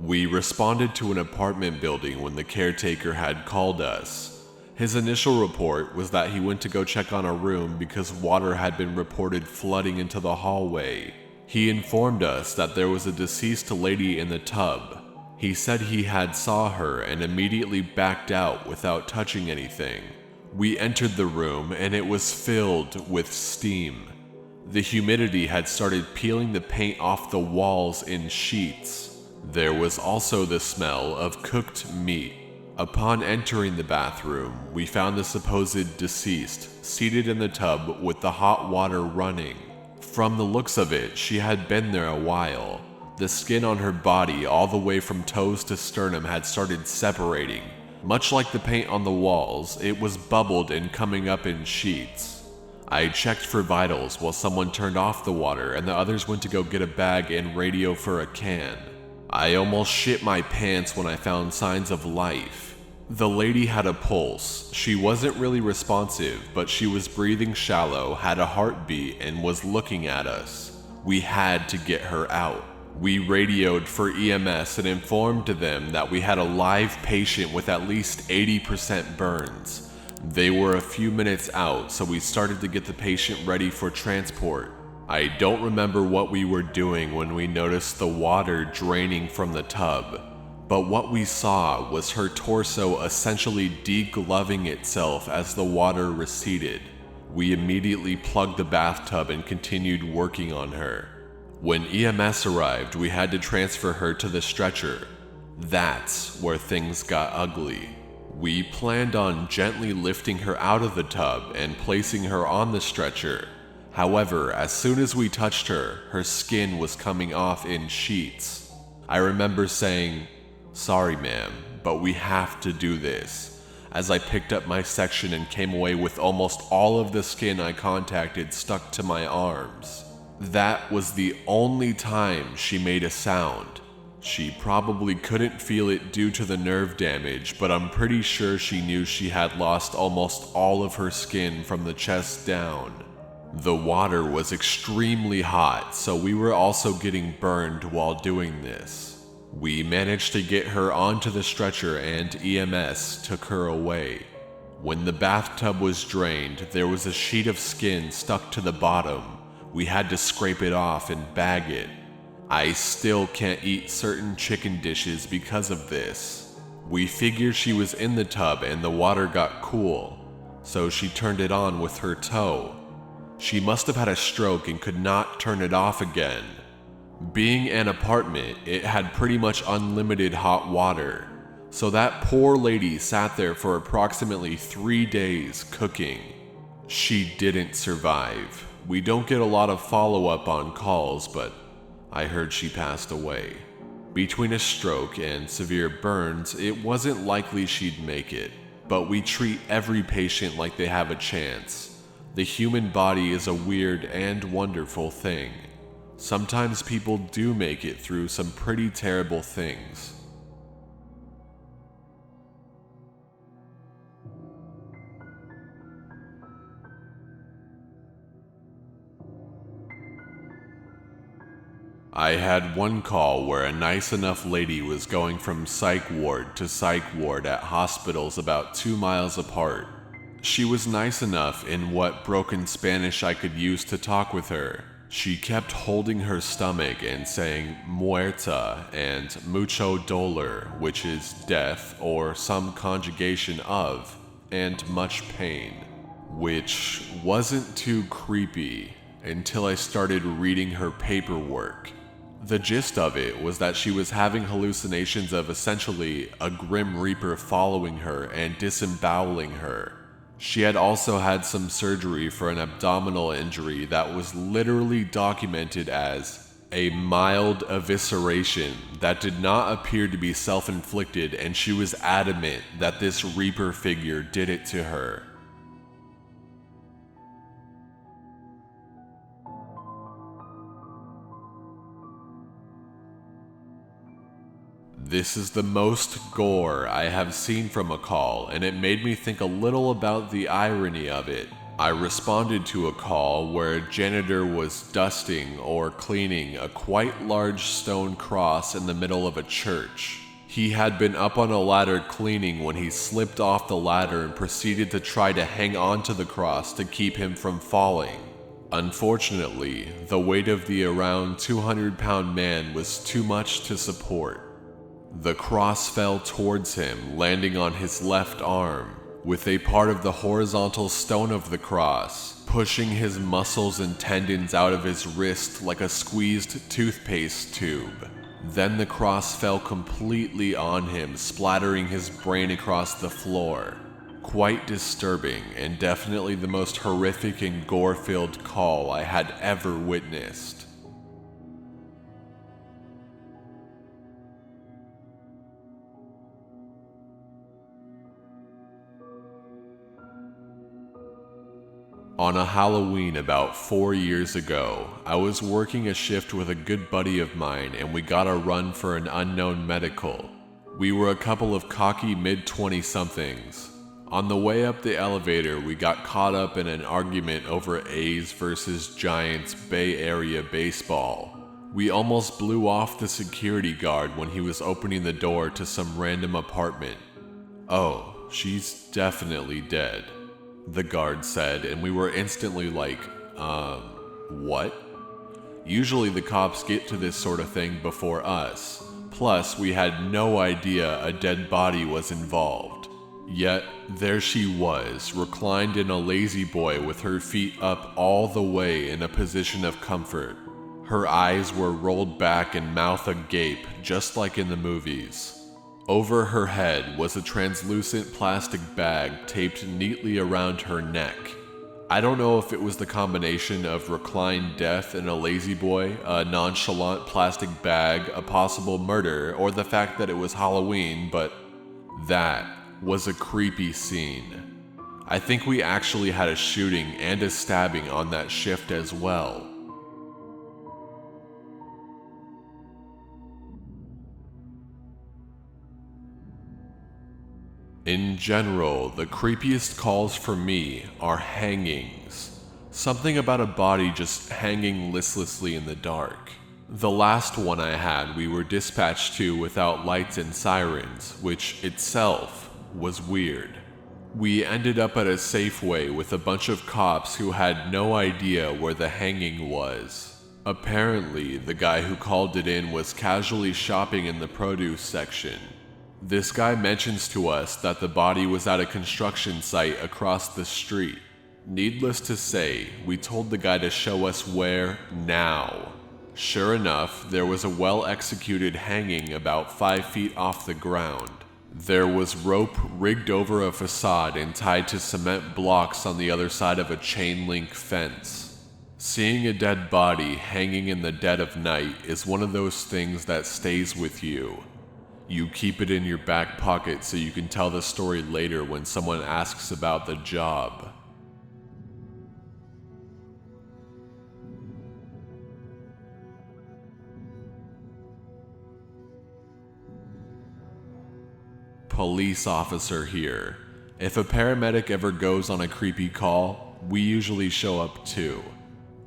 We responded to an apartment building when the caretaker had called us. His initial report was that he went to go check on a room because water had been reported flooding into the hallway. He informed us that there was a deceased lady in the tub. He said he had saw her and immediately backed out without touching anything. We entered the room and it was filled with steam. The humidity had started peeling the paint off the walls in sheets. There was also the smell of cooked meat. Upon entering the bathroom, we found the supposed deceased seated in the tub with the hot water running. From the looks of it, she had been there a while. The skin on her body all the way from toes to sternum had started separating. Much like the paint on the walls, it was bubbled and coming up in sheets. I checked for vitals while someone turned off the water and the others went to go get a bag and radio for a can. I almost shit my pants when I found signs of life. The lady had a pulse. She wasn't really responsive, but she was breathing shallow, had a heartbeat, and was looking at us. We had to get her out. We radioed for EMS and informed them that we had a live patient with at least 80% burns. They were a few minutes out, so we started to get the patient ready for transport. I don't remember what we were doing when we noticed the water draining from the tub, but what we saw was her torso essentially degloving itself as the water receded. We immediately plugged the bathtub and continued working on her. When EMS arrived, we had to transfer her to the stretcher. That's where things got ugly. We planned on gently lifting her out of the tub and placing her on the stretcher. However, as soon as we touched her, her skin was coming off in sheets. I remember saying, "Sorry ma'am, but we have to do this," as I picked up my section and came away with almost all of the skin I contacted stuck to my arms. That was the only time she made a sound. She probably couldn't feel it due to the nerve damage, but I'm pretty sure she knew she had lost almost all of her skin from the chest down. The water was extremely hot, so we were also getting burned while doing this. We managed to get her onto the stretcher and EMS took her away. When the bathtub was drained, there was a sheet of skin stuck to the bottom. We had to scrape it off and bag it. I still can't eat certain chicken dishes because of this. We figured she was in the tub and the water got cool, so she turned it on with her toe. She must have had a stroke and could not turn it off again. Being an apartment, it had pretty much unlimited hot water, so that poor lady sat there for approximately 3 days cooking. She didn't survive. We don't get a lot of follow-up on calls, but I heard she passed away. Between a stroke and severe burns, it wasn't likely she'd make it, but we treat every patient like they have a chance. The human body is a weird and wonderful thing. Sometimes people do make it through some pretty terrible things. I had one call where a nice enough lady was going from psych ward to psych ward at hospitals about 2 miles apart. She was nice enough in what broken Spanish I could use to talk with her. She kept holding her stomach and saying muerta and mucho dolor, which is death or some conjugation of, and much pain, which wasn't too creepy until I started reading her paperwork. The gist of it was that she was having hallucinations of essentially a grim reaper following her and disemboweling her. She had also had some surgery for an abdominal injury that was literally documented as a mild evisceration that did not appear to be self-inflicted, and she was adamant that this reaper figure did it to her. This is the most gore I have seen from a call, and it made me think a little about the irony of it. I responded to a call where a janitor was dusting or cleaning a quite large stone cross in the middle of a church. He had been up on a ladder cleaning when he slipped off the ladder and proceeded to try to hang onto the cross to keep him from falling. Unfortunately, the weight of the around 200-pound man was too much to support. The cross fell towards him, landing on his left arm, with a part of the horizontal stone of the cross pushing his muscles and tendons out of his wrist like a squeezed toothpaste tube. Then the cross fell completely on him, splattering his brain across the floor. Quite disturbing, and definitely the most horrific and gore-filled call I had ever witnessed. On a Halloween about 4 years ago, I was working a shift with a good buddy of mine and we got a run for an unknown medical. We were a couple of cocky mid-20-somethings. On the way up the elevator, we got caught up in an argument over A's versus Giants Bay Area baseball. We almost blew off the security guard when he was opening the door to some random apartment. "Oh, she's definitely dead," the guard said, and we were instantly like, what? Usually the cops get to this sort of thing before us. Plus, we had no idea a dead body was involved. Yet, there she was, reclined in a lazy boy with her feet up all the way in a position of comfort. Her eyes were rolled back and mouth agape, just like in the movies. Over her head was a translucent plastic bag taped neatly around her neck. I don't know if it was the combination of reclined death and a lazy boy, a nonchalant plastic bag, a possible murder, or the fact that it was Halloween, but that was a creepy scene. I think we actually had a shooting and a stabbing on that shift as well. In general, the creepiest calls for me are hangings. Something about a body just hanging listlessly in the dark. The last one I had we were dispatched to without lights and sirens, which itself was weird. We ended up at a Safeway with a bunch of cops who had no idea where the hanging was. Apparently, the guy who called it in was casually shopping in the produce section. This guy mentions to us that the body was at a construction site across the street. Needless to say, we told the guy to show us where now. Sure enough, there was a well-executed hanging about 5 feet off the ground. There was rope rigged over a facade and tied to cement blocks on the other side of a chain-link fence. Seeing a dead body hanging in the dead of night is one of those things that stays with you. You keep it in your back pocket so you can tell the story later when someone asks about the job. Police officer here. If a paramedic ever goes on a creepy call, we usually show up too.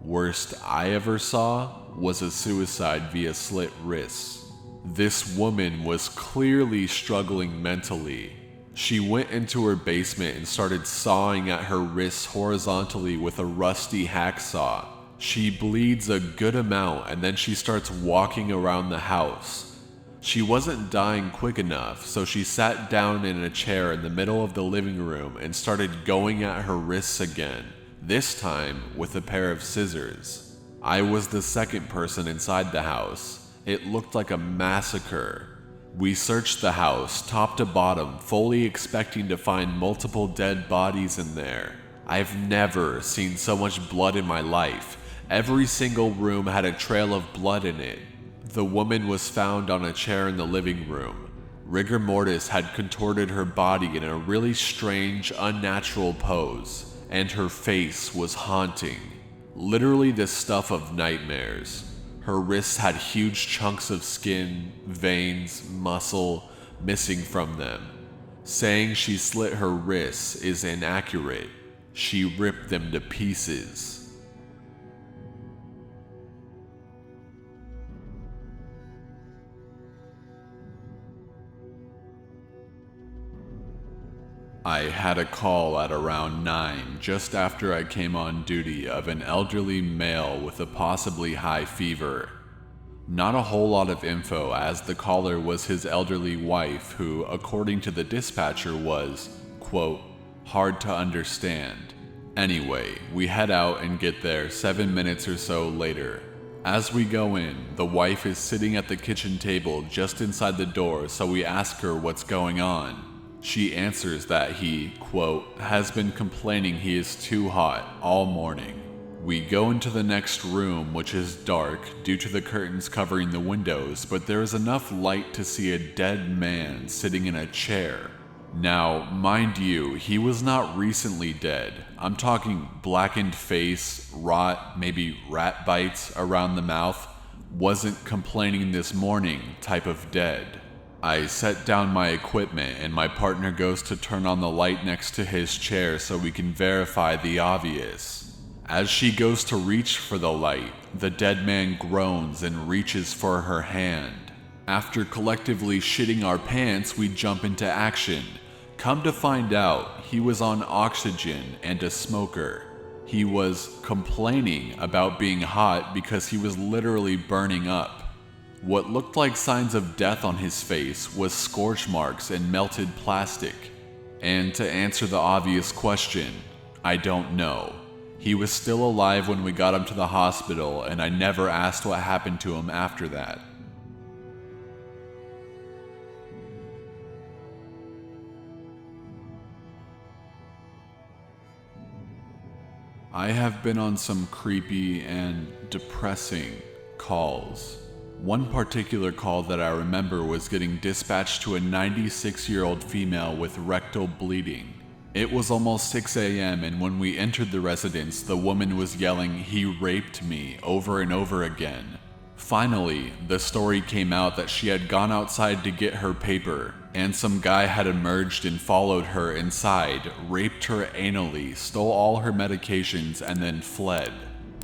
Worst I ever saw was a suicide via slit wrists. This woman was clearly struggling mentally. She went into her basement and started sawing at her wrists horizontally with a rusty hacksaw. She bleeds a good amount and then she starts walking around the house. She wasn't dying quick enough, so she sat down in a chair in the middle of the living room and started going at her wrists again, this time with a pair of scissors. I was the second person inside the house. It looked like a massacre. We searched the house, top to bottom, fully expecting to find multiple dead bodies in there. I've never seen so much blood in my life. Every single room had a trail of blood in it. The woman was found on a chair in the living room. Rigor mortis had contorted her body in a really strange, unnatural pose, and her face was haunting. Literally the stuff of nightmares. Her wrists had huge chunks of skin, veins, muscle missing from them. Saying she slit her wrists is inaccurate. She ripped them to pieces. I had a call at around 9 just after I came on duty of an elderly male with a possibly high fever. Not a whole lot of info, as the caller was his elderly wife who, according to the dispatcher, was, quote, hard to understand. Anyway, we head out and get there 7 minutes or so later. As we go in, the wife is sitting at the kitchen table just inside the door, so we ask her what's going on. She answers that he, quote, has been complaining he is too hot all morning. We go into the next room, which is dark due to the curtains covering the windows, but there is enough light to see a dead man sitting in a chair. Now, mind you, he was not recently dead. I'm talking blackened face, rot, maybe rat bites around the mouth. Wasn't complaining this morning type of dead. I set down my equipment and my partner goes to turn on the light next to his chair so we can verify the obvious. As she goes to reach for the light, the dead man groans and reaches for her hand. After collectively shitting our pants, we jump into action. Come to find out, he was on oxygen and a smoker. He was complaining about being hot because he was literally burning up. What looked like signs of death on his face was scorch marks and melted plastic. And to answer the obvious question, I don't know. He was still alive when we got him to the hospital, and I never asked what happened to him after that. I have been on some creepy and depressing calls. One particular call that I remember was getting dispatched to a 96-year-old female with rectal bleeding. It was almost 6 a.m. and when we entered the residence, the woman was yelling, "He raped me," over and over again. Finally, the story came out that she had gone outside to get her paper, and some guy had emerged and followed her inside, raped her anally, stole all her medications, and then fled.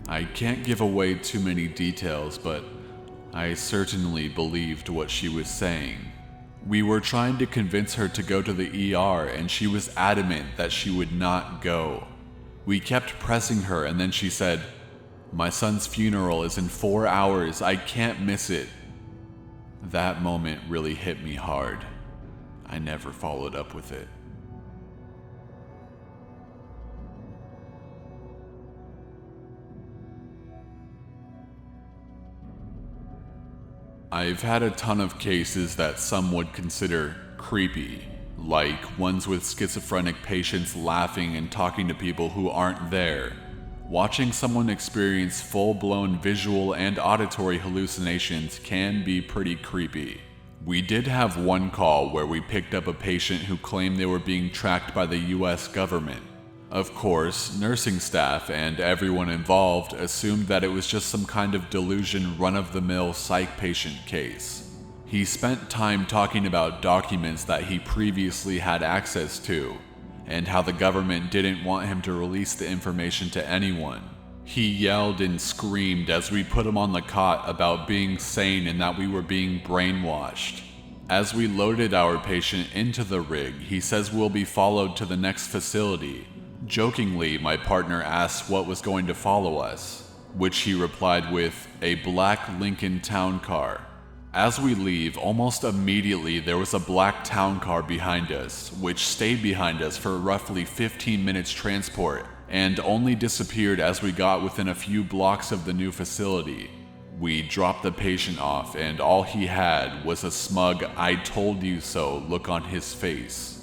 I can't give away too many details, but I certainly believed what she was saying. We were trying to convince her to go to the ER, and she was adamant that she would not go. We kept pressing her, and then she said, "My son's funeral is in 4 hours, I can't miss it." That moment really hit me hard. I never followed up with it. I've had a ton of cases that some would consider creepy, like ones with schizophrenic patients laughing and talking to people who aren't there. Watching someone experience full-blown visual and auditory hallucinations can be pretty creepy. We did have one call where we picked up a patient who claimed they were being tracked by the US government. Of course, nursing staff and everyone involved assumed that it was just some kind of delusion run-of-the-mill psych patient case. He spent time talking about documents that he previously had access to, and how the government didn't want him to release the information to anyone. He yelled and screamed as we put him on the cot about being sane and that we were being brainwashed. As we loaded our patient into the rig, he says we'll be followed to the next facility. Jokingly, my partner asks what was going to follow us, which he replied with, "A black Lincoln town car." As we leave, almost immediately there was a black town car behind us, which stayed behind us for roughly 15 minutes transport, and only disappeared as we got within a few blocks of the new facility. We dropped the patient off, and all he had was a smug "I told you so" look on his face.